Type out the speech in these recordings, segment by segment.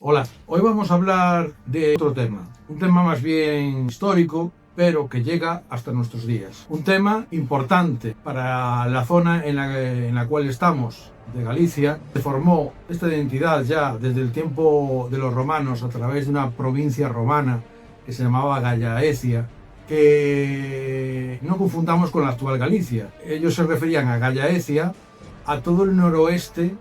Hola, hoy vamos a hablar de otro tema, un tema más bien histórico, pero que llega hasta nuestros días. Un tema importante para la zona en la cual estamos, de Galicia. Se formó esta identidad ya desde el tiempo de los romanos a través de una provincia romana que se llamaba Gallaecia, que no confundamos con la actual Galicia. Ellos se referían a Gallaecia a todo el noroeste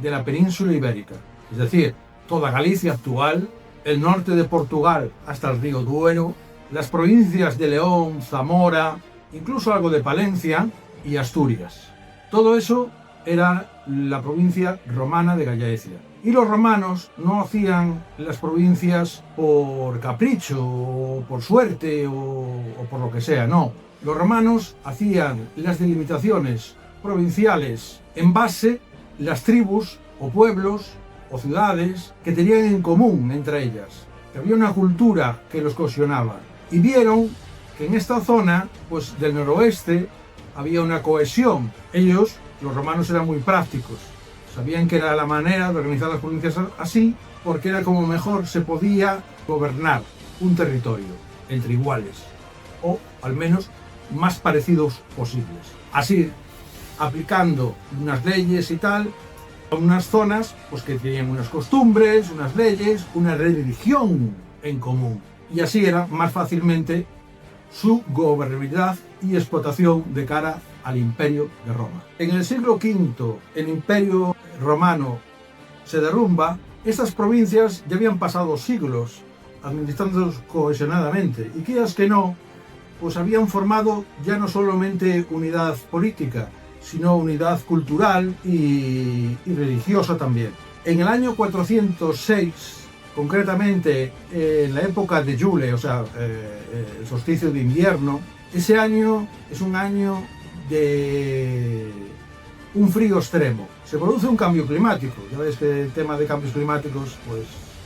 de la península ibérica, es decir, toda Galicia actual, el norte de Portugal hasta el río Duero, las provincias de León, Zamora, incluso algo de Palencia y Asturias. Todo eso era la provincia romana de Gallaecia. Y los romanos no hacían las provincias por capricho, o por suerte, o por lo que sea, no. Los romanos hacían las delimitaciones provinciales en base a las tribus o pueblos o ciudades que tenían en común entre ellas, que había una cultura que los cohesionaba, y vieron que en esta zona, pues del noroeste, había una cohesión. Ellos, los romanos, eran muy prácticos, sabían que era la manera de organizar las provincias así, porque era como mejor se podía gobernar un territorio entre iguales, o al menos más parecidos posibles. Así, aplicando unas leyes y tal, unas zonas pues que tenían unas costumbres, unas leyes, una religión en común, y así era más fácilmente su gobernabilidad y explotación de cara al Imperio de Roma. En el siglo V el Imperio Romano se derrumba. Estas provincias ya habían pasado siglos administrándolos cohesionadamente, y quieras que no, pues habían formado ya no solamente unidad política, sino unidad cultural y religiosa también. En el año 406, concretamente en la época de Yule, o sea, el solsticio de invierno, ese año es un año de un frío extremo. Se produce un cambio climático, ya ves que el tema de cambios climáticos pues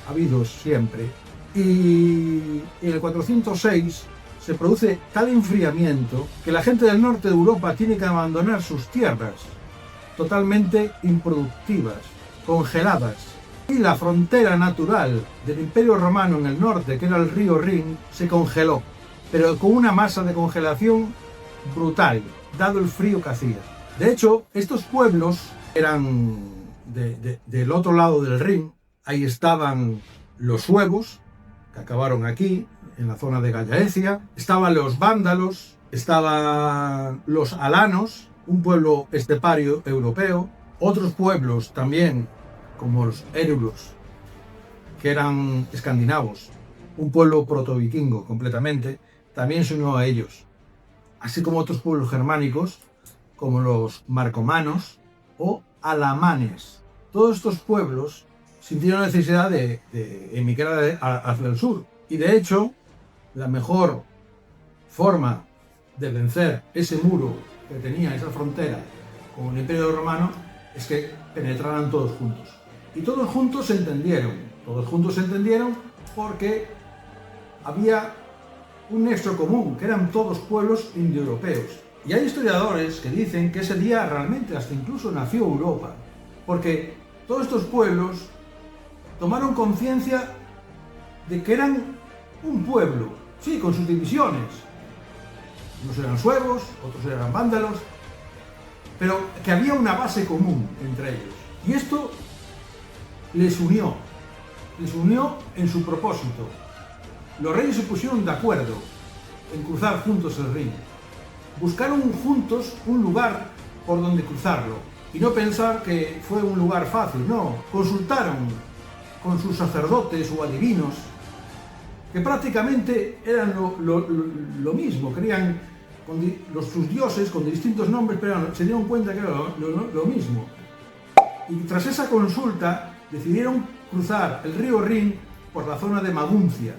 ha habido siempre, y en el 406 se produce tal enfriamiento que la gente del norte de Europa tiene que abandonar sus tierras, totalmente improductivas, congeladas. Y la frontera natural del Imperio Romano en el norte, que era el río Rin, se congeló, pero con una masa de congelación brutal, dado el frío que hacía. De hecho, estos pueblos eran del otro lado del Rin. Ahí estaban los suevos, que acabaron aquí, en la zona de Gallaecia, estaban los vándalos, estaban los alanos, un pueblo estepario europeo, otros pueblos también, como los érulos, que eran escandinavos, un pueblo protovikingo completamente, también se unió a ellos, así como otros pueblos germánicos, como los marcomanos o alamanes. Todos estos pueblos sintieron la necesidad de emigrar hacia el sur, y de hecho, la mejor forma de vencer ese muro que tenía esa frontera con el Imperio Romano es que penetraran todos juntos. Y todos juntos se entendieron porque había un nexo común, que eran todos pueblos indoeuropeos. Y hay historiadores que dicen que ese día realmente hasta incluso nació Europa, porque todos estos pueblos tomaron conciencia de que eran un pueblo, sí, con sus divisiones. Unos eran suevos, otros eran vándalos, pero que había una base común entre ellos. Y esto les unió en su propósito. Los reyes se pusieron de acuerdo en cruzar juntos el Rin. Buscaron juntos un lugar por donde cruzarlo, y no pensar que fue un lugar fácil, no. Consultaron con sus sacerdotes o adivinos, que prácticamente eran lo mismo, creían sus dioses con distintos nombres, pero se dieron cuenta que era lo mismo. Y tras esa consulta decidieron cruzar el río Rin por la zona de Maguncia.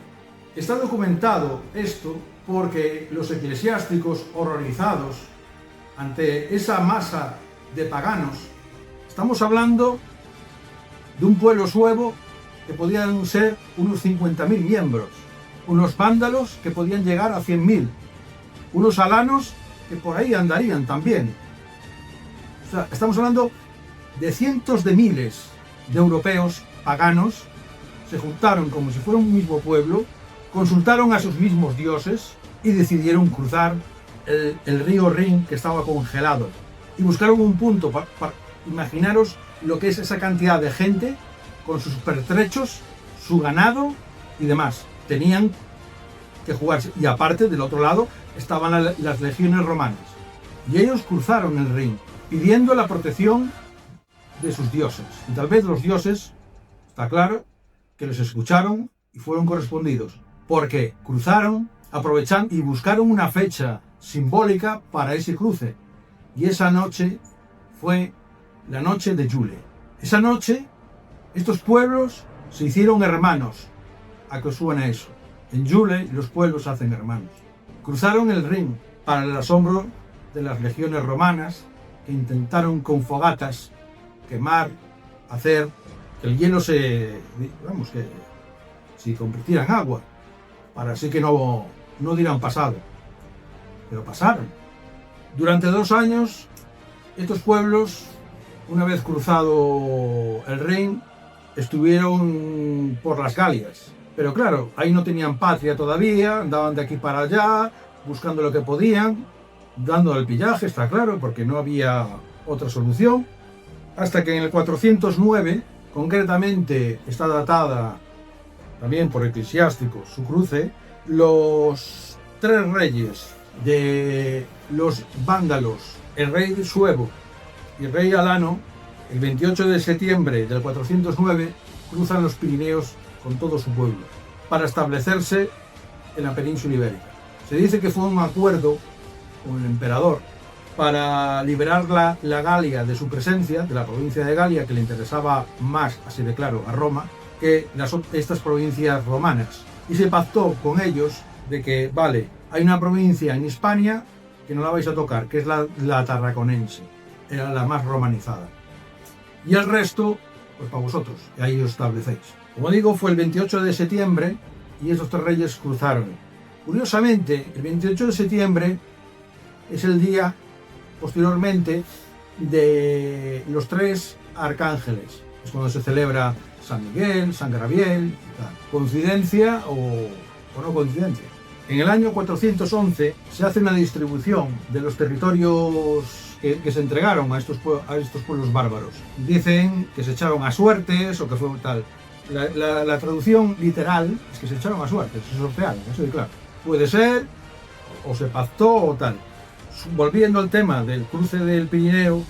Está documentado esto porque los eclesiásticos, horrorizados ante esa masa de paganos, estamos hablando de un pueblo suevo que podían ser unos 50.000 miembros, unos vándalos que podían llegar a 100.000, unos alanos que por ahí andarían también. O sea, estamos hablando de cientos de miles de europeos paganos se juntaron como si fuera un mismo pueblo, consultaron a sus mismos dioses y decidieron cruzar el río Rin, que estaba congelado, y buscaron un punto para imaginaros lo que es esa cantidad de gente con sus pertrechos, su ganado y demás. Tenían que jugarse, y aparte del otro lado estaban las legiones romanas, y ellos cruzaron el Rin pidiendo la protección de sus dioses, y tal vez los dioses, está claro, que los escucharon y fueron correspondidos, porque cruzaron, aprovechan y buscaron una fecha simbólica para ese cruce, y esa noche fue la noche de Yule. Esa noche estos pueblos se hicieron hermanos. ¿A qué os suena eso? En Yule los pueblos se hacen hermanos. Cruzaron el Rin para el asombro de las legiones romanas, que intentaron con fogatas quemar, hacer que el hielo se convirtiera en agua, para así que no dieran pasado. Pero pasaron. Durante 2 años, estos pueblos, una vez cruzado el Rin, estuvieron por las Galias. Pero claro, ahí no tenían patria todavía, andaban de aquí para allá, buscando lo que podían, dando el pillaje, está claro, porque no había otra solución. Hasta que en el 409, concretamente está datada también por eclesiásticos su cruce, los 3 reyes de los vándalos, el rey Suevo y el rey Alano, el 28 de septiembre del 409, cruzan los Pirineos con todo su pueblo para establecerse en la península ibérica. Se dice que fue un acuerdo con el emperador para liberar la Galia de su presencia, de la provincia de Galia, que le interesaba más, así de claro, a Roma, que estas provincias romanas. Y se pactó con ellos de que, vale, hay una provincia en Hispania que no la vais a tocar, que es la tarraconense, era la más romanizada. Y el resto, pues para vosotros, que ahí os establecéis. Como digo, fue el 28 de septiembre y estos 3 reyes cruzaron. Curiosamente, el 28 de septiembre es el día, posteriormente, de los 3 arcángeles. Es cuando se celebra San Miguel, San Gabriel, tal. ¿Coincidencia o no coincidencia? En el año 411 se hace una distribución de los territorios que se entregaron a estos pueblos bárbaros. Dicen que se echaron a suertes o que fue tal. La traducción literal es que se echaron a suertes, se sortearon, eso es claro. Puede ser, o se pactó o tal. Volviendo al tema del cruce del Pirineo,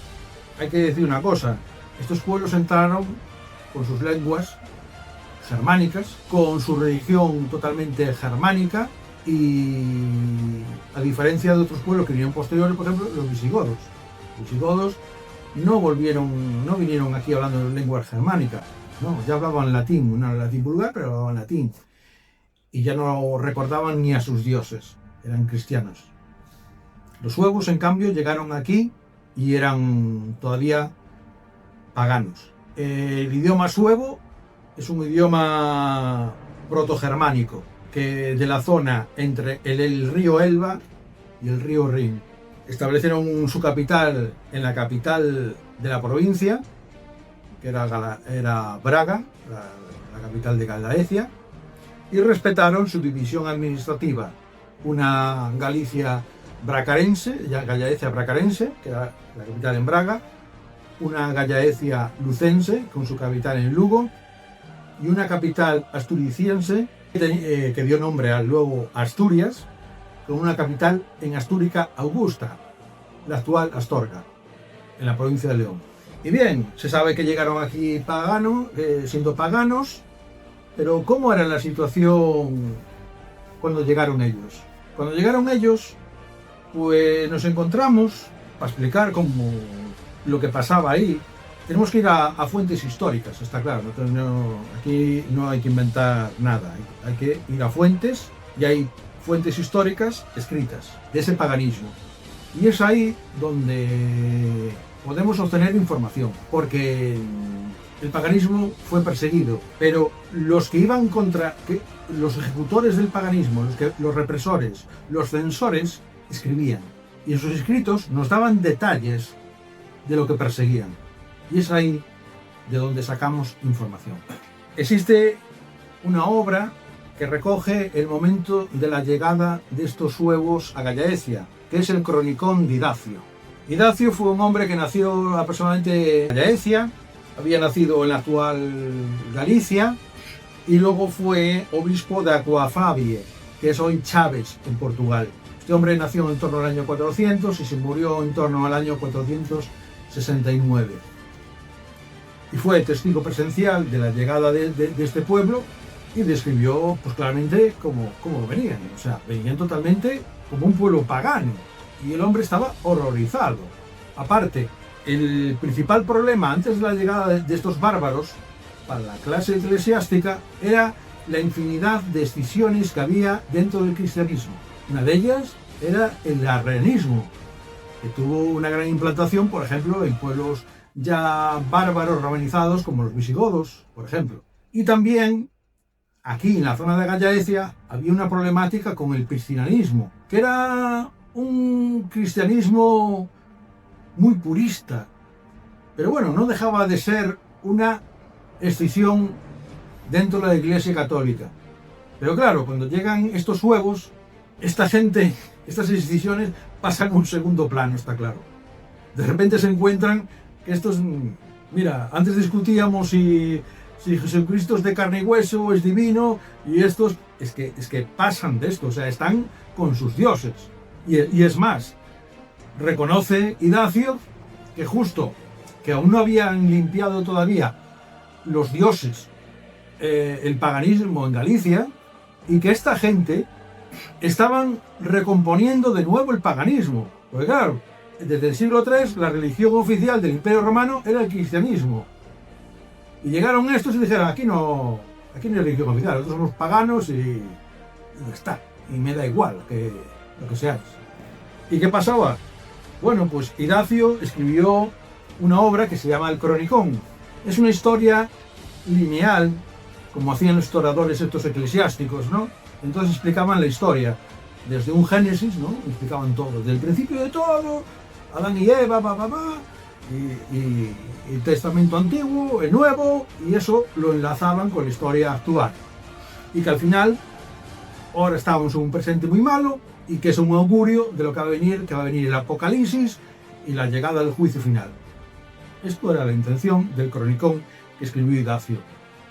hay que decir una cosa. Estos pueblos entraron con sus lenguas germánicas, con su religión totalmente germánica, y a diferencia de otros pueblos que vinieron posteriores, por ejemplo, los visigodos. Los visigodos no vinieron aquí hablando de lenguas germánicas, no, ya hablaban latín, no latín vulgar, pero hablaban latín. Y ya no recordaban ni a sus dioses, eran cristianos. Los suevos, en cambio, llegaron aquí y eran todavía paganos. El idioma suevo es un idioma protogermánico, que de la zona entre el río Elba y el río Rin. Establecieron su capital en la capital de la provincia, que era Braga, la capital de Gallaecia, y respetaron su división administrativa, una Galicia bracarense, Gallaecia bracarense, que era la capital en Braga, una Gallaecia lucense, con su capital en Lugo, y una capital asturiciense, que dio nombre al luego Asturias, con una capital en Astúrica Augusta, la actual Astorga, en la provincia de León. Y bien, se sabe que llegaron aquí siendo paganos, pero ¿cómo era la situación cuando llegaron ellos? Cuando llegaron ellos, pues nos encontramos, para explicar cómo lo que pasaba ahí, tenemos que ir a fuentes históricas, está claro. Aquí no hay que inventar nada, hay que ir a fuentes, y hay fuentes históricas escritas de ese paganismo. Y es ahí donde podemos obtener información, porque el paganismo fue perseguido, pero los que iban los ejecutores del paganismo, los represores, los censores, escribían. Y en sus escritos nos daban detalles de lo que perseguían. Y es ahí de donde sacamos información. Existe una obra que recoge el momento de la llegada de estos suevos a Gallaecia, que es el Cronicón de Idacio. Idacio fue un hombre que nació aproximadamente en Gallaecia, había nacido en la actual Galicia, y luego fue obispo de Aquafabie, que es hoy Chaves, en Portugal. Este hombre nació en torno al año 400 y se murió en torno al año 469. Y fue testigo presencial de la llegada de este pueblo y describió pues, claramente cómo venían. O sea, venían totalmente como un pueblo pagano. Y el hombre estaba horrorizado. Aparte, el principal problema antes de la llegada de estos bárbaros para la clase eclesiástica era la infinidad de escisiones que había dentro del cristianismo. Una de ellas era el arrianismo, que tuvo una gran implantación, por ejemplo, en pueblos ya bárbaros romanizados como los visigodos, por ejemplo. Y también aquí en la zona de Gallaecia había una problemática con el cristianismo, que era un cristianismo muy purista, pero bueno, no dejaba de ser una escisión dentro de la Iglesia Católica. Pero claro, cuando llegan estos suevos, esta gente, estas escisiones pasan a un segundo plano, está claro. De repente se encuentran que estos, mira, antes discutíamos si Jesucristo es de carne y hueso, es divino, y estos, es que pasan de esto, o sea, están con sus dioses. Y es más, reconoce Idacio que justo, que aún no habían limpiado todavía los dioses, el paganismo en Galicia, y que esta gente estaban recomponiendo de nuevo el paganismo. Porque claro, desde el siglo III la religión oficial del Imperio Romano era el cristianismo. Y llegaron estos y dijeron, aquí no hay religión oficial, nosotros somos paganos y ya está. Y me da igual lo que seáis. ¿Y qué pasaba? Bueno, pues Idacio escribió una obra que se llama El Cronicón. Es una historia lineal, como hacían los historiadores estos eclesiásticos, ¿no? Entonces explicaban la historia, desde un Génesis, ¿no? Explicaban todo, desde el principio de todo, Adán y Eva, y el Testamento Antiguo, el Nuevo, y eso lo enlazaban con la historia actual. Y que al final, ahora estamos en un presente muy malo, y que es un augurio de lo que va a venir el Apocalipsis y la llegada del juicio final. Esto era la intención del Cronicón que escribió Idacio.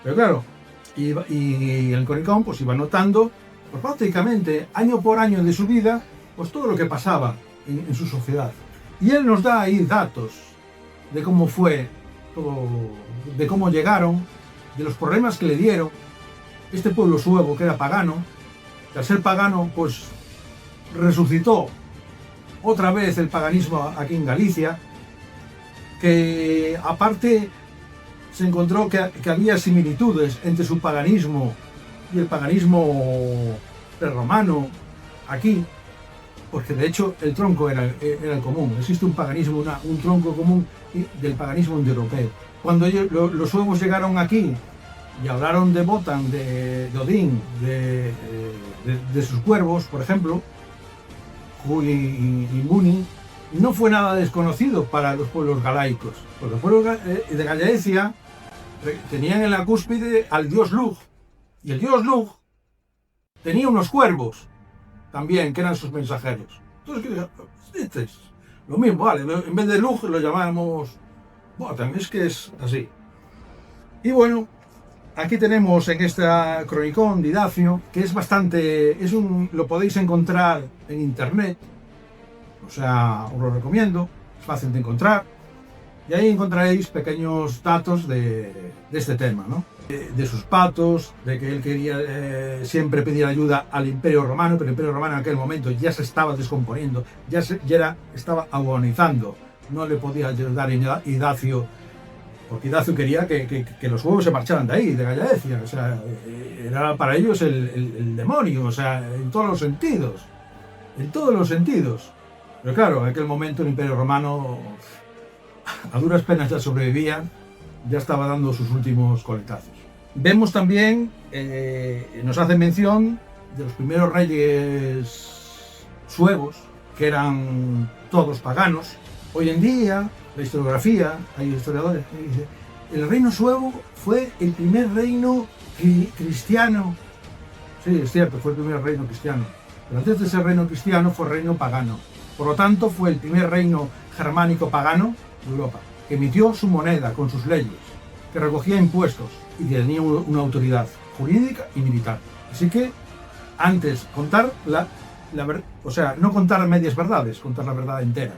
Pero claro, y el Cronicón pues iba notando, pues prácticamente año por año de su vida, pues todo lo que pasaba en su sociedad. Y él nos da ahí datos de cómo fue todo, de cómo llegaron, de los problemas que le dieron este pueblo suevo que era pagano, que al ser pagano pues resucitó otra vez el paganismo aquí en Galicia, que aparte se encontró que había similitudes entre su paganismo y el paganismo prerromano aquí, porque de hecho el tronco era el común. Existe un paganismo, un tronco común del paganismo indoeuropeo. Cuando los suevos llegaron aquí y hablaron de Wotan, de Odín, de sus cuervos, por ejemplo, Juli y Muni, no fue nada desconocido para los pueblos galaicos. Porque los pueblos de Gallaecia tenían en la cúspide al dios Lugh, y el dios Lugh tenía unos cuervos también, que eran sus mensajeros. Entonces, este es lo mismo, vale, en vez de Lugh lo llamamos Wotan, es que es así. Y bueno, aquí tenemos en esta Cronicón de Idacio, que es bastante, lo podéis encontrar en internet, o sea, os lo recomiendo, es fácil de encontrar, y ahí encontraréis pequeños datos de este tema, ¿no? De sus patos, de que él quería siempre pedir ayuda al Imperio Romano, pero el Imperio Romano en aquel momento ya se estaba descomponiendo, estaba agonizando, no le podía ayudar Idacio, porque Idacio quería que los suevos se marcharan de ahí, de Gallaecia, o sea, era para ellos el demonio, o sea, en todos los sentidos, Pero claro, en aquel momento el Imperio Romano a duras penas ya sobrevivía, ya estaba dando sus últimos coletazos. Vemos también, nos hace mención de los primeros reyes suevos, que eran todos paganos. Hoy en día, la historiografía, hay historiadores que dicen, el reino suevo fue el primer reino cristiano. Sí, es cierto, fue el primer reino cristiano. Pero antes de ser reino cristiano fue reino pagano. Por lo tanto, fue el primer reino germánico pagano de Europa, que emitió su moneda con sus leyes, que recogía impuestos y que tenía una autoridad jurídica y militar. Así que, antes, contar no contar medias verdades, contar la verdad entera.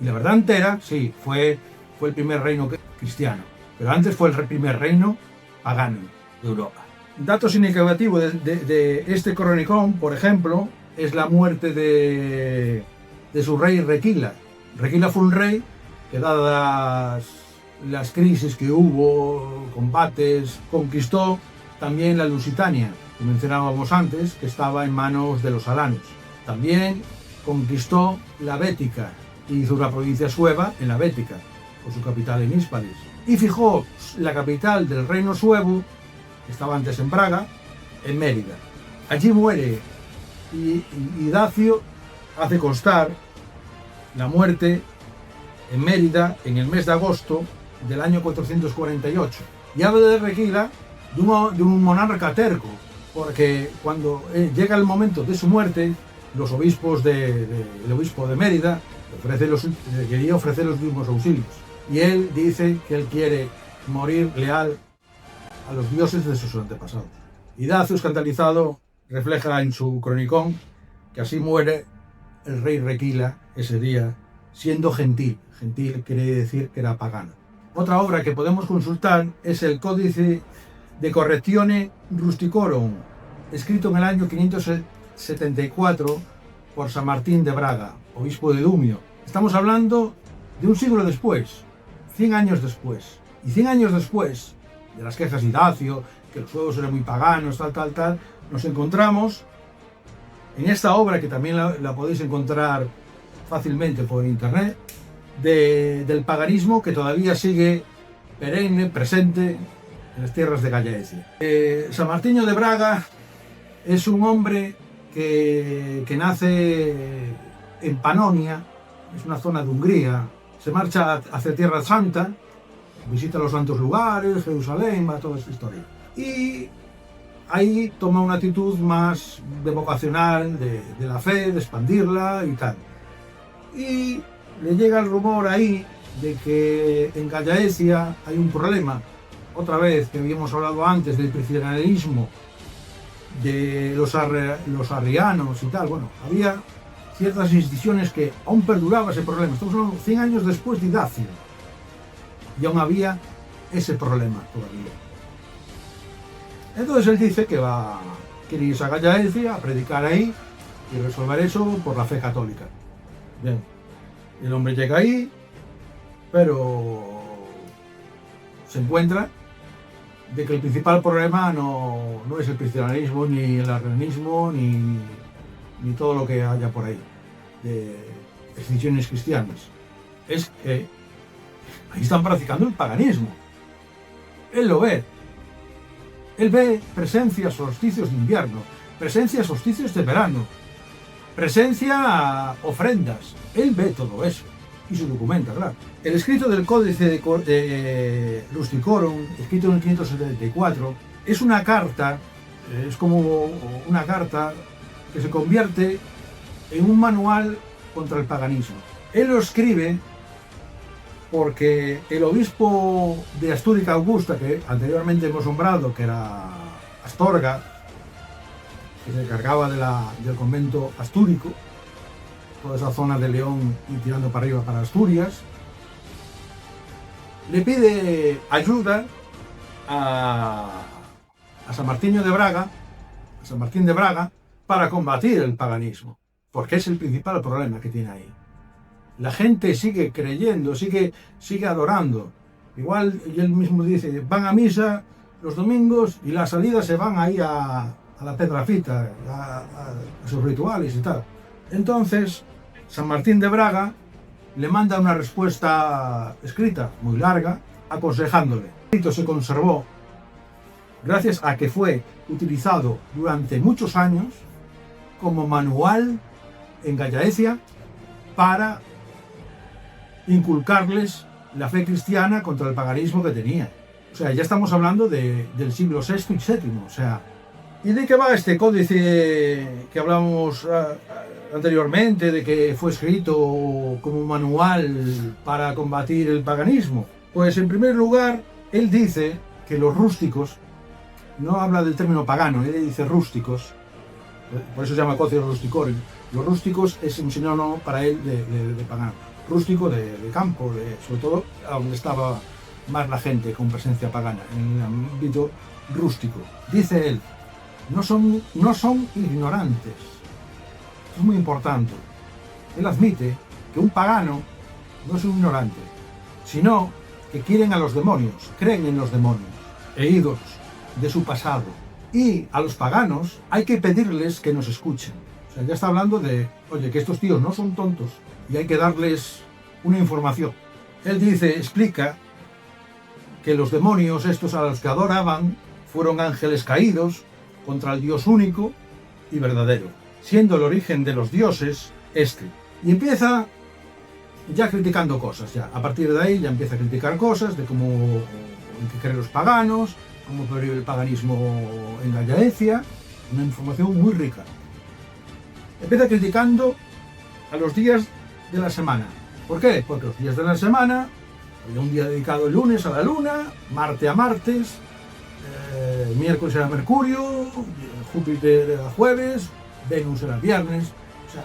Y la verdad entera, sí, fue el primer reino cristiano, pero antes fue el primer reino pagano de Europa. Dato significativo de este cronicón, por ejemplo, es la muerte de su rey Requila. Requila fue un rey que, dadas las crisis que hubo, combates, conquistó también la Lusitania, que mencionábamos antes, que estaba en manos de los alanos. También conquistó la Bética y hizo una provincia sueva en la Bética, con su capital en Hispalis. Y fijó la capital del reino suevo, que estaba antes en Praga, en Mérida. Allí muere y Dacio hace constar la muerte en Mérida en el mes de agosto del año 448. Y habla de Requila de un monarca terco, porque cuando llega el momento de su muerte, los obispos el obispo de Mérida le quería ofrecer los mismos auxilios. Y él dice que él quiere morir leal a los dioses de sus antepasados. Y Dacio, escandalizado, refleja en su cronicón que así muere el rey Requila ese día, siendo gentil. Gentil quiere decir que era pagano. Otra obra que podemos consultar es el Códice de Correctione Rusticorum, escrito en el año 574 por San Martín de Braga, obispo de Dumio. Estamos hablando de un siglo después, 100 años después. Y 100 años después de las quejas de Dacio, que los juegos eran muy paganos, tal, nos encontramos en esta obra, que también la podéis encontrar fácilmente por internet, del paganismo que todavía sigue perenne, presente en las tierras de Gallaecia. San Martiño de Braga es un hombre que nace en Panonia, es una zona de Hungría, se marcha hacia Tierra Santa, visita los santos lugares, Jerusalén, va toda esta historia. Y ahí toma una actitud más vocacional de la fe, de expandirla y tal. Y le llega el rumor ahí de que en Gallaecia hay un problema, otra vez que habíamos hablado antes del cristianismo, de los arrianos y tal. Bueno, había ciertas instituciones que aún perduraba ese problema. Estamos hablando 100 años después de Dacio y aún había ese problema todavía. Entonces él dice que quiere irse a Gallaecia a predicar ahí y resolver eso por la fe católica. Bien, el hombre llega ahí, pero se encuentra de que el principal problema no es el cristianismo, ni el arrianismo, ni todo lo que haya por ahí de extinciones cristianas. Es que ahí están practicando el paganismo. Él lo ve. Él ve presencia solsticios de invierno, presencia solsticios de verano, presencia ofrendas. Él ve todo eso y se documenta, claro. El escrito del Códice de Rusticorum, escrito en el 574, es una carta, es como una carta que se convierte en un manual contra el paganismo. Él lo escribe porque el obispo de Astúrica Augusta, que anteriormente hemos nombrado, que era Astorga, que se encargaba del convento astúrico, toda esa zona de León y tirando para arriba para Asturias, le pide ayuda a San Martín de Braga, para combatir el paganismo, porque es el principal problema que tiene ahí. La gente sigue creyendo, sigue adorando. Igual, y él mismo dice, van a misa los domingos y la salida se van ahí a la Pedrafita, a sus rituales y tal. Entonces, San Martín de Braga le manda una respuesta escrita, muy larga, aconsejándole. El escrito se conservó gracias a que fue utilizado durante muchos años como manual en Gallaecia para inculcarles la fe cristiana contra el paganismo que tenía. O sea, ya estamos hablando del siglo VI y VII. O sea, ¿y de qué va este códice que hablamos anteriormente, de que fue escrito como un manual para combatir el paganismo? Pues en primer lugar, él dice que los rústicos, no habla del término pagano, él dice rústicos, por eso se llama códice rusticorum. Los rústicos es un sinónimo para él de pagano. Rústico de campo, sobre todo donde estaba más la gente con presencia pagana, en el ámbito rústico. Dice él, no son ignorantes. Esto es muy importante. Él admite que un pagano no es un ignorante, sino que quieren a los demonios, creen en los demonios e ídolos de su pasado. Y a los paganos hay que pedirles que nos escuchen. O sea, ya está hablando de, oye, que estos tíos no son tontos y hay que darles una información. Él dice, explica que los demonios estos a los que adoraban fueron ángeles caídos contra el Dios único y verdadero, siendo el origen de los dioses este. Y empieza ya criticando cosas, ya. A partir de ahí ya empieza a criticar cosas de cómo en qué creen los paganos, cómo prohíbe el paganismo en la Gallaecia, una información muy rica. Empieza criticando a los días de la semana. ¿Por qué? Porque los días de la semana, había un día dedicado el lunes a la luna, martes a martes, miércoles era Mercurio, Júpiter era jueves, Venus era viernes. O sea,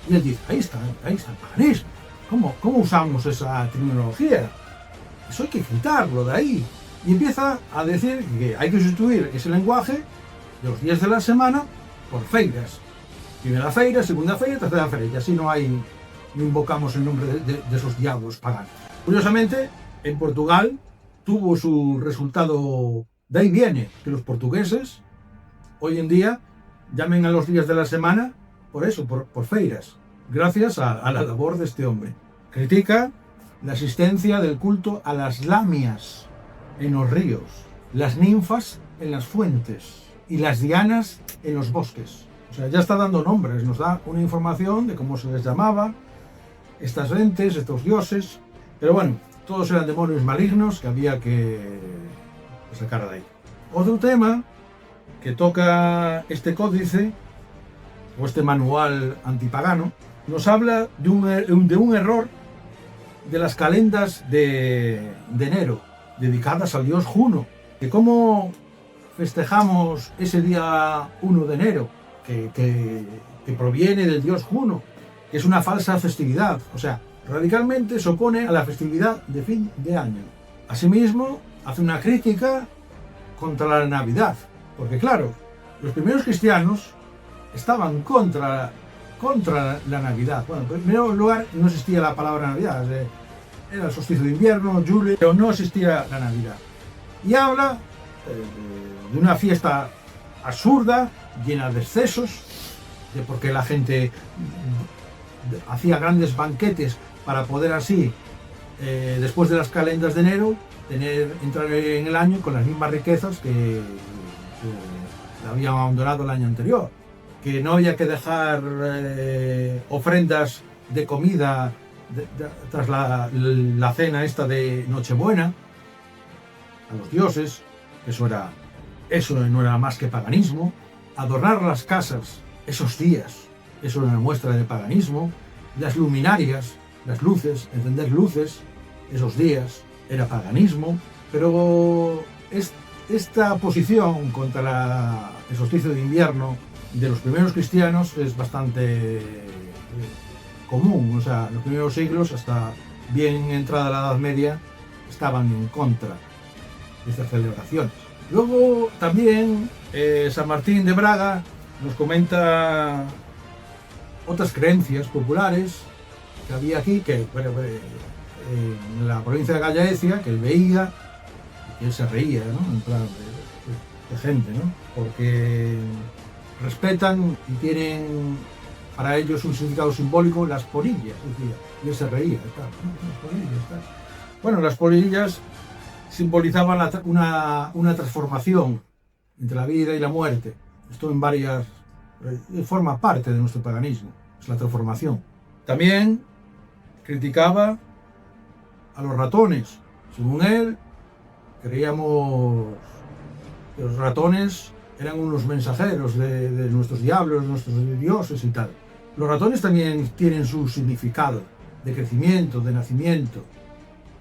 y él dice, ahí está el paganismo. ¿Cómo usamos esa terminología? Eso hay que quitarlo de ahí. Y empieza a decir que hay que sustituir ese lenguaje de los días de la semana por feiras. Primera feira, segunda feira, tercera feira. Y así no invocamos el nombre de esos diablos paganos. Curiosamente, en Portugal tuvo su resultado. De ahí viene que los portugueses hoy en día llamen a los días de la semana por eso, por feiras, gracias a la labor de este hombre. Critica la existencia del culto a las lamias en los ríos, las ninfas en las fuentes y las dianas en los bosques. O sea, ya está dando nombres, nos da una información de cómo se les llamaba, estas entes, estos dioses. Pero bueno, todos eran demonios malignos que había que sacar de ahí. Otro tema que toca este códice, o este manual antipagano, nos habla de un error de las calendas de enero, dedicadas al dios Juno. Que cómo festejamos ese día 1 de enero, que proviene del dios Juno, que es una falsa festividad. O sea, radicalmente se opone a la festividad de fin de año. Asimismo, hace una crítica contra la Navidad, porque claro, los primeros cristianos estaban contra la Navidad. Bueno, en primer lugar no existía la palabra Navidad, era el solsticio de invierno, julio, pero no existía la Navidad. Y habla de una fiesta absurda, llena de excesos, de porque la gente hacía grandes banquetes para poder así, después de las calendas de enero, entrar en el año con las mismas riquezas que habían abandonado el año anterior. Que no había que dejar ofrendas de comida tras la cena esta de Nochebuena a los dioses. Eso no era más que paganismo. Adornar las casas esos días, eso era una muestra de paganismo. Las luminarias, las luces, encender luces esos días era paganismo. Pero esta posición contra el solsticio de invierno de los primeros cristianos es bastante común. O sea, en los primeros siglos, hasta bien entrada la Edad Media, estaban en contra de estas celebraciones. Luego también San Martín de Braga nos comenta otras creencias populares que había aquí, que en la provincia de Gallaecia, que él veía y que él se reía, ¿no? En plan de gente, ¿no? Porque respetan y tienen para ellos un significado simbólico las polillas, decía, y él se reía, tal, ¿no? Las polillas, tal. Bueno, las polillas simbolizaban una transformación entre la vida y la muerte. Esto forma parte de nuestro paganismo, es la transformación. También criticaba a los ratones. Según él, Creíamos que los ratones eran unos mensajeros de nuestros diablos, de nuestros dioses y tal. Los ratones también tienen su significado de crecimiento, de nacimiento,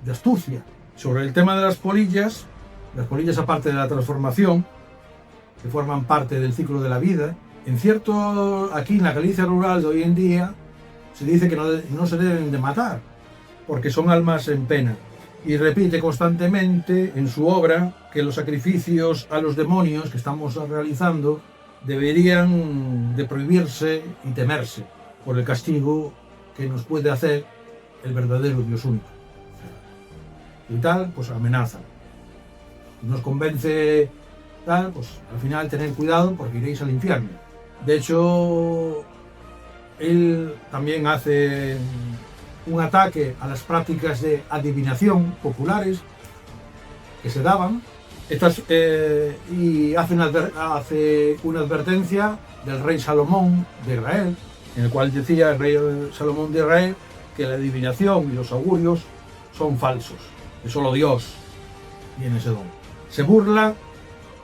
de astucia. Sobre el tema de las polillas aparte de la transformación, que forman parte del ciclo de la vida, aquí en la Galicia rural de hoy en día, se dice que no se deben de matar, porque son almas en pena. Y repite constantemente en su obra que los sacrificios a los demonios que estamos realizando deberían de prohibirse y temerse por el castigo que nos puede hacer el verdadero Dios único. Y tal, pues amenaza. Nos convence tal, pues al final tened cuidado porque iréis al infierno. De hecho, él también hace un ataque a las prácticas de adivinación populares que se daban y hace una advertencia del rey Salomón de Israel, en el cual decía el rey Salomón de Israel que la adivinación y los augurios son falsos, que solo Dios tiene ese don. Se burla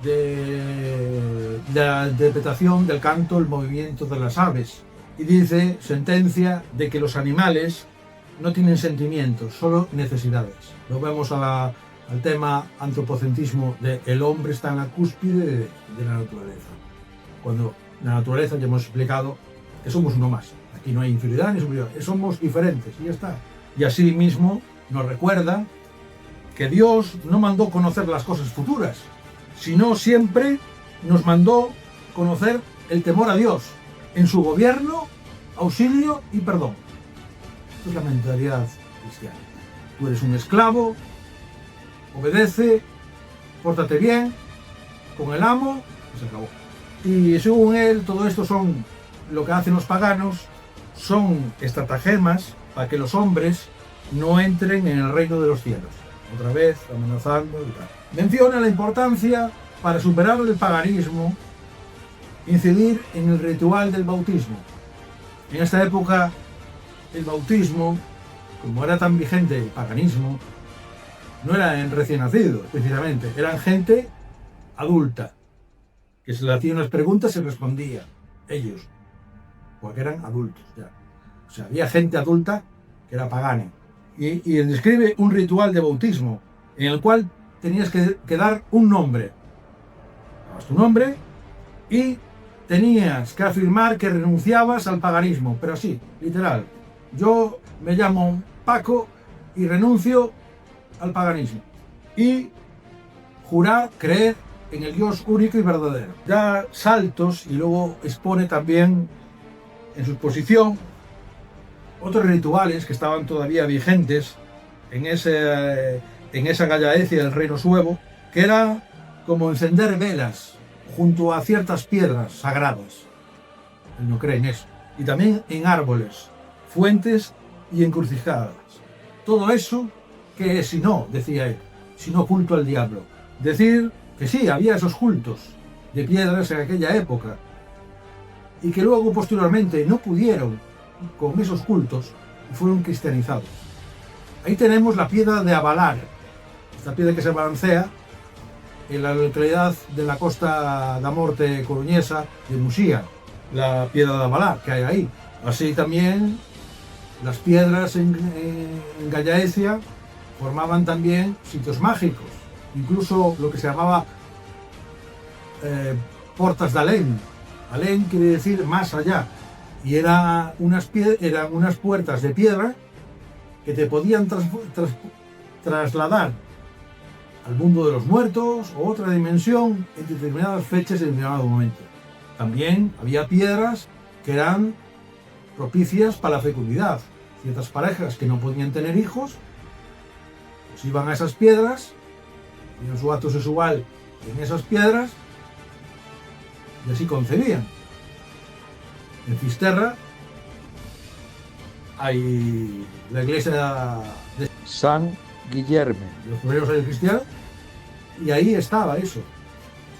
de la interpretación del canto, el movimiento de las aves, y dice, sentencia, de que los animales no tienen sentimientos, solo necesidades. Lo vemos al tema antropocentrismo de el hombre está en la cúspide de la naturaleza. Cuando la naturaleza ya hemos explicado que somos uno más. Aquí no hay inferioridad ni superioridad, somos diferentes y ya está. Y así mismo nos recuerda que Dios no mandó conocer las cosas futuras, sino siempre nos mandó conocer el temor a Dios en su gobierno, auxilio y perdón. Esto es la mentalidad cristiana. Tú eres un esclavo, obedece, pórtate bien con el amo y se acabó. Y según él, todo esto son lo que hacen los paganos, son estratagemas para que los hombres no entren en el reino de los cielos. Otra vez amenazando y tal. Menciona la importancia para superar el paganismo, incidir en el ritual del bautismo. En esta época, el bautismo, como era tan vigente el paganismo, no era en recién nacidos, precisamente, eran gente adulta, que se le hacían unas preguntas y se respondía, ellos, porque eran adultos ya. O sea, había gente adulta que era pagana. Y él describe un ritual de bautismo, en el cual tenías que dar un nombre. Dabas tu nombre y tenías que afirmar que renunciabas al paganismo, pero así, literal. Yo me llamo Paco y renuncio al paganismo. Y jurar creer en el Dios único y verdadero. Da saltos y luego expone también en su exposición otros rituales que estaban todavía vigentes en esa gallaecia del reino suevo, que era como encender velas junto a ciertas piedras sagradas. Él no cree en eso. Y también en árboles, fuentes y encrucijadas. Todo eso, que si no, decía él, si no culto al diablo. Decir que sí, había esos cultos de piedras en aquella época y que luego posteriormente no pudieron con esos cultos y fueron cristianizados. Ahí tenemos la piedra de Abalar, esta piedra que se balancea en la localidad de la Costa da Morte coruñesa de Muxía, la piedra de Abalar que hay ahí. Así también las piedras en Gallaecia formaban también sitios mágicos, incluso lo que se llamaba portas de Alén. Alén quiere decir más allá, y eran unas puertas de piedra que te podían trasladar al mundo de los muertos o otra dimensión en determinadas fechas y en determinado momento. También había piedras que eran propicias para la fecundidad. Ciertas parejas que no podían tener hijos, pues iban a esas piedras, tenían su acto sexual en esas piedras y así concebían. En Fisterra hay la iglesia de San Guillermo, de los primeros años cristianos, y ahí estaba eso,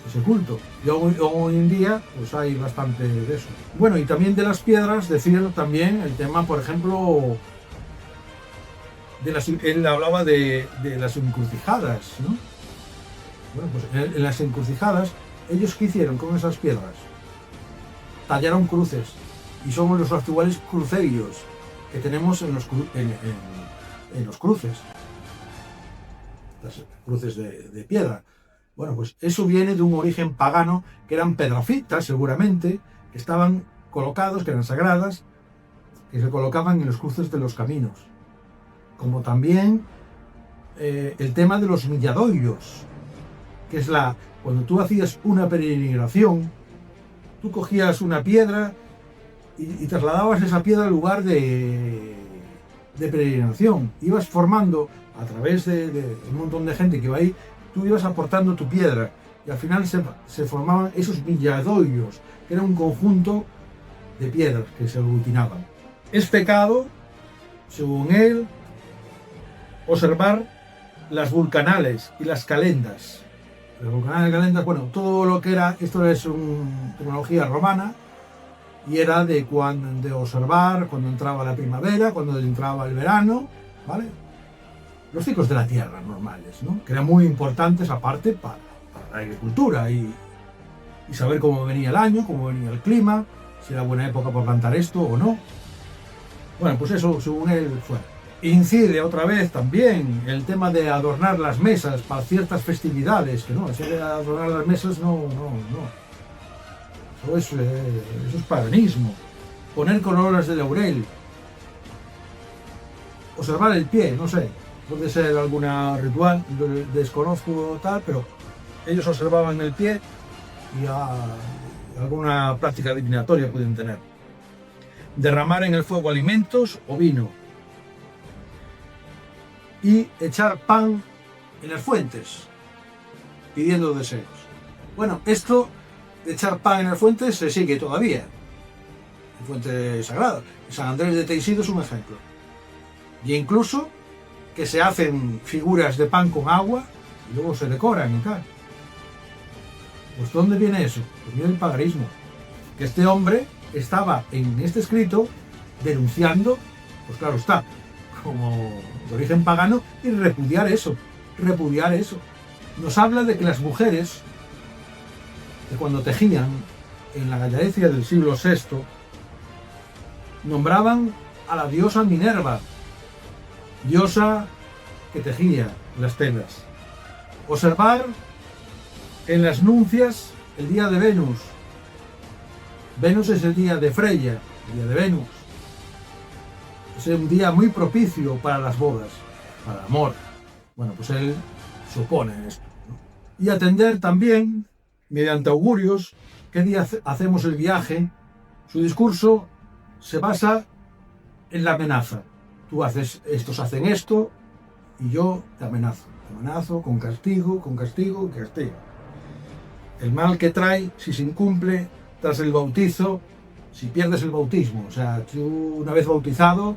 ese culto. Y hoy en día pues hay bastante de eso. Bueno, y también de las piedras, decir también el tema, por ejemplo, él hablaba de las encrucijadas, ¿no? Bueno, pues en las encrucijadas, ¿ellos qué hicieron con esas piedras? Tallaron cruces, y son los actuales crucerios que tenemos en los cruces, las cruces de piedra. Bueno, pues eso viene de un origen pagano, que eran pedrafitas seguramente, que estaban colocados, que eran sagradas, que se colocaban en los cruces de los caminos. Como también el tema de los milladoiros, que es cuando tú hacías una peregrinación, tú cogías una piedra y trasladabas esa piedra al lugar de peregrinación. Ibas formando, a través de un montón de gente que iba ahí, tú ibas aportando tu piedra, y al final se formaban esos milladoiros, que era un conjunto de piedras que se aglutinaban. Es pecado, según él, observar las vulcanales y las calendas. Las vulcanales y calendas, bueno, todo lo que era, esto es una tecnología romana, y era de observar cuando entraba la primavera, cuando entraba el verano, ¿vale? Los ciclos de la tierra normales, ¿no? Que eran muy importantes aparte para la agricultura y saber cómo venía el año, cómo venía el clima, si era buena época para plantar esto o no. Bueno, pues eso, según él, fue. Incide otra vez también el tema de adornar las mesas para ciertas festividades, que no, ese de adornar las mesas no. Eso es paganismo. Poner coronas de laurel. Observar el pie, no sé. Puede ser alguna ritual, desconozco tal, pero ellos observaban el pie y alguna práctica adivinatoria pueden tener. Derramar en el fuego alimentos o vino. Y echar pan en las fuentes, pidiendo deseos. Bueno, esto de echar pan en las fuentes se sigue todavía. En fuentes sagradas. San Andrés de Teixido es un ejemplo. Y incluso que se hacen figuras de pan con agua y luego se decoran y tal. Pues ¿dónde viene eso? Pues viene el paganismo. Que este hombre estaba en este escrito denunciando, pues claro está, como de origen pagano, y repudiar eso. Nos habla de que las mujeres, que cuando tejían en la Gallaecia del siglo VI, nombraban a la diosa Minerva, diosa que tejía las telas. Observar en las nuncias el día de Venus. Venus es el día de Freya, el día de Venus. Es un día muy propicio para las bodas, para el amor. Bueno, pues él supone esto, ¿no? Y atender también, mediante augurios, qué día hacemos el viaje. Su discurso se basa en la amenaza. Tú haces, estos hacen esto, y yo te amenazo. Te amenazo con castigo, con castigo, con castigo. El mal que trae, si se incumple, tras el bautizo, si pierdes el bautismo. O sea, tú una vez bautizado,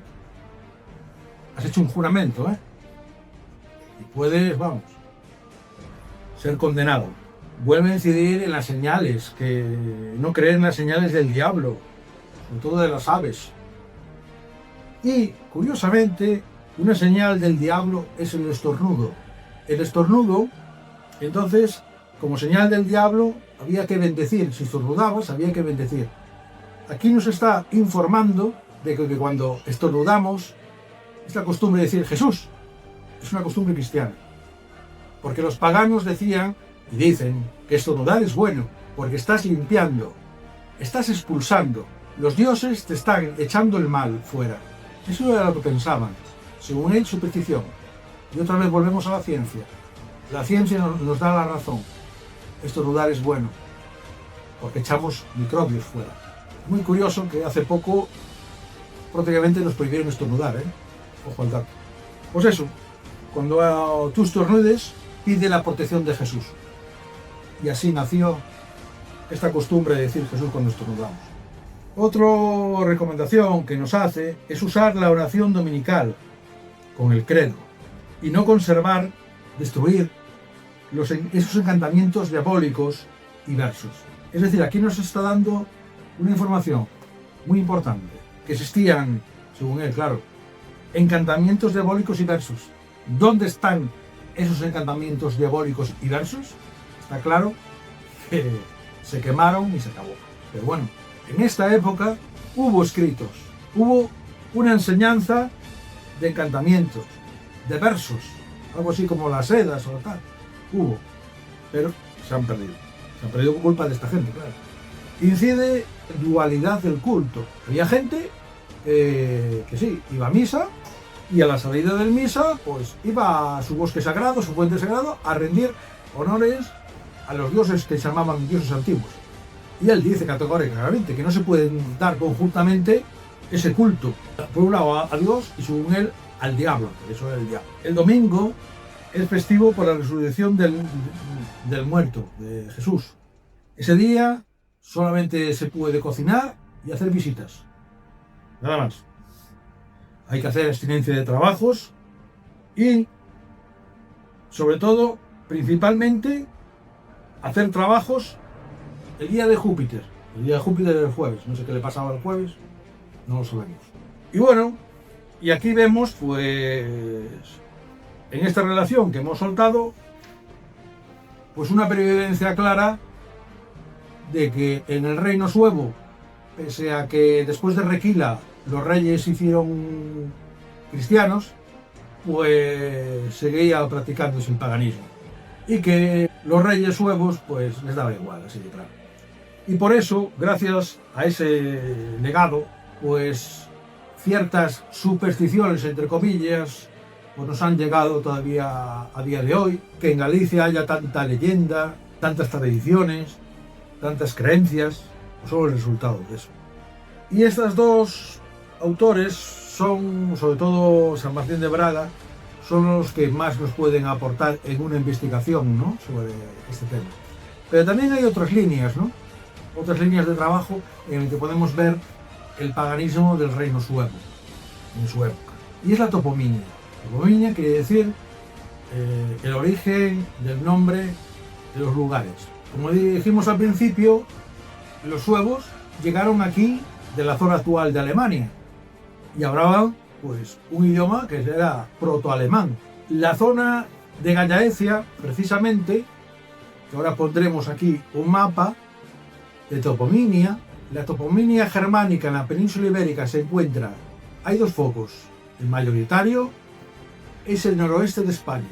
has hecho un juramento, ¿eh? Y puedes, vamos, ser condenado. Vuelve a incidir en las señales, que no creer en las señales del diablo, sobre todo de las aves. Y, curiosamente, una señal del diablo es el estornudo. El estornudo, entonces, como señal del diablo, había que bendecir. Si estornudabas, había que bendecir. Aquí nos está informando de que cuando estornudamos, es la costumbre de decir Jesús. Es una costumbre cristiana. Porque los paganos decían y dicen que estornudar es bueno, porque estás limpiando, estás expulsando. Los dioses te están echando el mal fuera. Eso era lo que pensaban, según él, superstición. Y otra vez volvemos a la ciencia. La ciencia nos da la razón. Estornudar es bueno, porque echamos microbios fuera. Muy curioso que hace poco prácticamente nos prohibieron estornudar, ¿eh? Ojo al dato. Pues eso, cuando tú estornudes, pide la protección de Jesús. Y así nació esta costumbre de decir Jesús cuando estornudamos. Otra recomendación que nos hace es usar la oración dominical con el credo y no conservar, destruir esos encantamientos diabólicos y versos. Es decir, aquí nos está dando una información muy importante, que existían, según él, claro, encantamientos diabólicos y versos. ¿Dónde están esos encantamientos diabólicos y versos, está claro que se quemaron y se acabó. Pero bueno, en esta época hubo escritos, hubo una enseñanza de encantamientos, de versos, algo así como las Edas o tal, hubo, pero se han perdido por culpa de esta gente, claro. Incide dualidad del culto. Había gente que sí, iba a misa, y a la salida del misa, pues iba a su bosque sagrado, su fuente sagrado, a rendir honores a los dioses que se llamaban dioses antiguos. Y él dice categóricamente que no se pueden dar conjuntamente ese culto, por un lado a Dios y según él al diablo, porque eso era el diablo. El domingo es festivo por la resurrección del muerto, de Jesús. Ese día solamente se puede cocinar y hacer visitas, nada más. Hay que hacer abstinencia de trabajos y, sobre todo, principalmente, hacer trabajos el día de Júpiter. El día de Júpiter es el jueves. No sé qué le pasaba el jueves, no lo sabemos. Y bueno, y aquí vemos, pues, en esta relación que hemos soltado, pues una preevidencia clara de que en el reino suevo, pese a que después de Requila los reyes se hicieron cristianos, pues seguía practicándose el paganismo. Y que los reyes suevos, pues les daba igual, así de claro. Y por eso, gracias a ese legado, pues ciertas supersticiones, entre comillas, pues nos han llegado todavía a día de hoy, que en Galicia haya tanta leyenda, tantas tradiciones, tantas creencias, pues son el resultado de eso. Y estas dos autores son, sobre todo San Martín de Braga, son los que más nos pueden aportar en una investigación, ¿no?, sobre este tema. Pero también hay otras líneas, ¿no?, otras líneas de trabajo en las que podemos ver el paganismo del reino suevo, en su época. Y es la toponimia. Toponimia quiere decir el origen del nombre de los lugares. Como dijimos al principio, los suevos llegaron aquí de la zona actual de Alemania y hablaban, pues, un idioma que era protoalemán. La zona de Gallaecia, precisamente, que ahora pondremos aquí un mapa de toponimia. La toponimia germánica en la península ibérica se encuentra, hay dos focos. El mayoritario es el noroeste de España,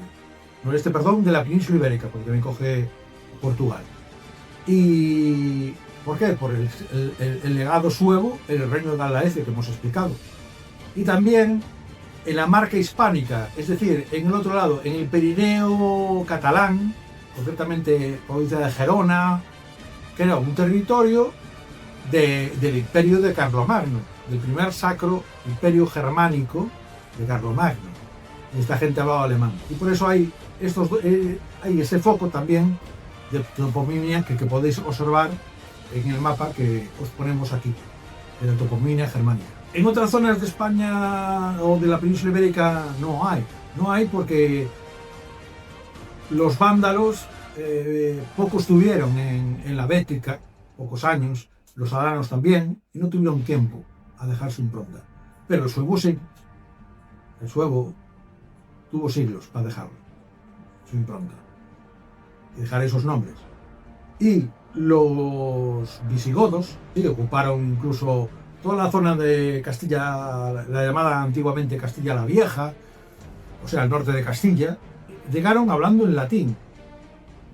de la península ibérica, porque también coge Portugal. ¿Y por qué? Por el legado suevo en el reino de Gallaecia que hemos explicado. Y también en la marca hispánica, es decir, en el otro lado, en el Pirineo catalán, concretamente provincia de Gerona, que era un territorio del imperio de Carlomagno, del primer sacro imperio germánico de Carlomagno. Y esta gente hablaba alemán. Y por eso hay ese foco también de toponimia que podéis observar en el mapa que os ponemos aquí, de la toponimia germánica. En otras zonas de España o de la península ibérica no hay porque los vándalos pocos tuvieron en la Bética, pocos años, los alanos también, y no tuvieron tiempo a dejar su impronta. Pero el suevo sí, el suevo tuvo siglos para dejarlo, su impronta, y dejar esos nombres. Y los visigodos, sí, ocuparon incluso toda la zona de Castilla, la llamada antiguamente Castilla la Vieja, o sea, el norte de Castilla, llegaron hablando en latín,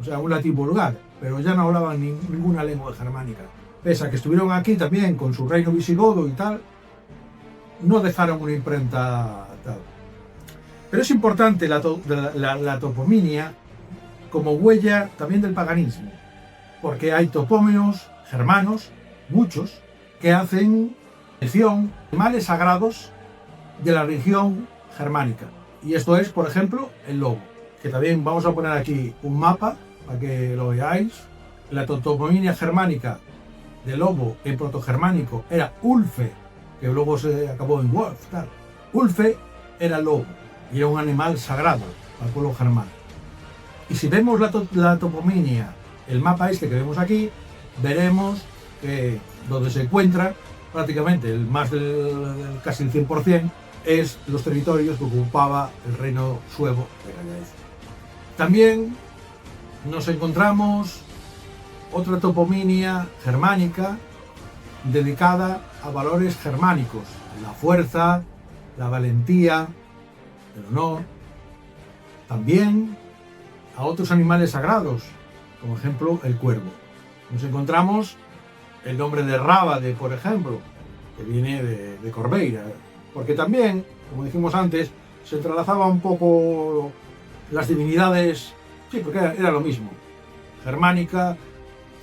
o sea, un latín vulgar, pero ya no hablaban ninguna lengua germánica. Pese a que estuvieron aquí también con su reino visigodo y tal, no dejaron una imprenta tal. Pero es importante la toponimia como huella también del paganismo, porque hay topónimos germanos, muchos, que hacen mención de animales sagrados de la región germánica. Y esto es, por ejemplo, el lobo, que también vamos a poner aquí un mapa para que lo veáis. La toponimia germánica del lobo en protogermánico era Ulfe, que luego se acabó en Wolf, claro. Ulfe era lobo y era un animal sagrado al pueblo germano. Y si vemos la toponimia, el mapa este que vemos aquí, veremos que donde se encuentra prácticamente casi el 100% es los territorios que ocupaba el reino suevo de Gallaecia. También nos encontramos otra toponimia germánica dedicada a valores germánicos, la fuerza, la valentía, el honor. También a otros animales sagrados, como ejemplo el cuervo. Nos encontramos el nombre de Rábade, por ejemplo, que viene de Corbeira, porque también, como dijimos antes, se entrelazaba un poco las divinidades, sí, porque era lo mismo, germánica,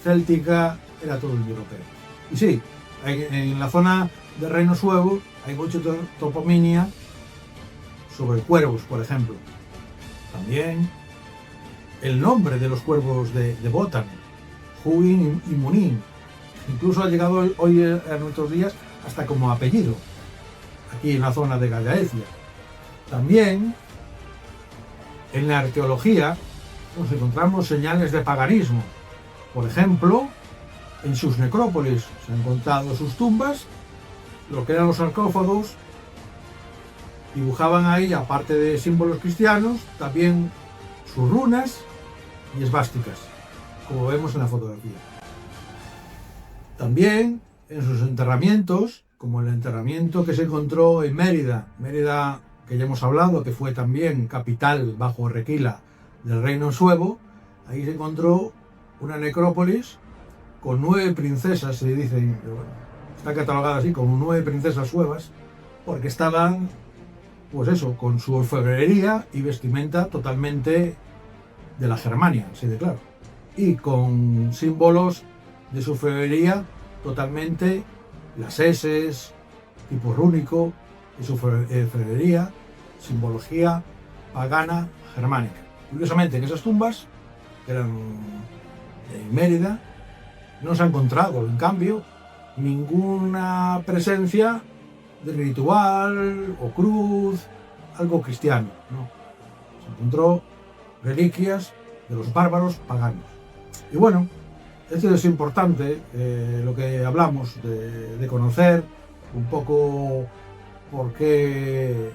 céltica, era todo europeo. Y sí, en la zona del Reino Suevo hay mucha toponimia sobre cuervos, por ejemplo. También el nombre de los cuervos de Wotan, Hugin y Munin, incluso ha llegado hoy a nuestros días hasta como apellido, aquí en la zona de Gallaecia. También en la arqueología nos encontramos señales de paganismo. Por ejemplo, en sus necrópolis se han encontrado sus tumbas, lo que eran los sarcófagos, dibujaban ahí, aparte de símbolos cristianos, también sus runas y esvásticas, como vemos en la fotografía. También en sus enterramientos, como el enterramiento que se encontró en Mérida, que ya hemos hablado, que fue también capital bajo Requila del Reino Suevo, ahí se encontró una necrópolis con 9 princesas, se dice, bueno, está catalogada así, como 9 princesas suevas, porque estaban, pues eso, con su orfebrería y vestimenta totalmente de la Germania, así de claro, y con símbolos de su orfebrería totalmente, las eses, tipo rúnico, de su orfebrería, simbología pagana germánica. Curiosamente, en esas tumbas, que eran en Mérida, no se ha encontrado, en cambio, ninguna presencia de ritual o cruz, algo cristiano, ¿no? Se encontró reliquias de los bárbaros paganos. Y bueno, esto es importante, lo que hablamos de conocer un poco por qué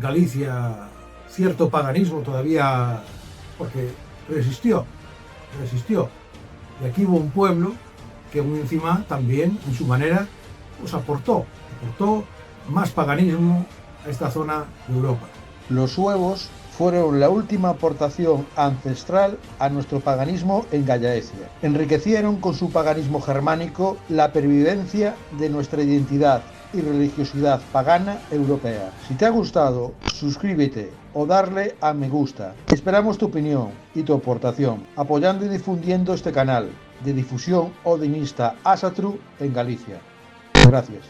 Galicia, cierto paganismo todavía, porque resistió. Y aquí hubo un pueblo que aún encima también, en su manera, pues aportó más paganismo a esta zona de Europa. Los suevos fueron la última aportación ancestral a nuestro paganismo en Gallaecia. Enriquecieron con su paganismo germánico la pervivencia de nuestra identidad y religiosidad pagana europea. Si te ha gustado, suscríbete o darle a me gusta. Esperamos tu opinión y tu aportación, apoyando y difundiendo este canal de difusión odinista Asatru en Galicia. Gracias.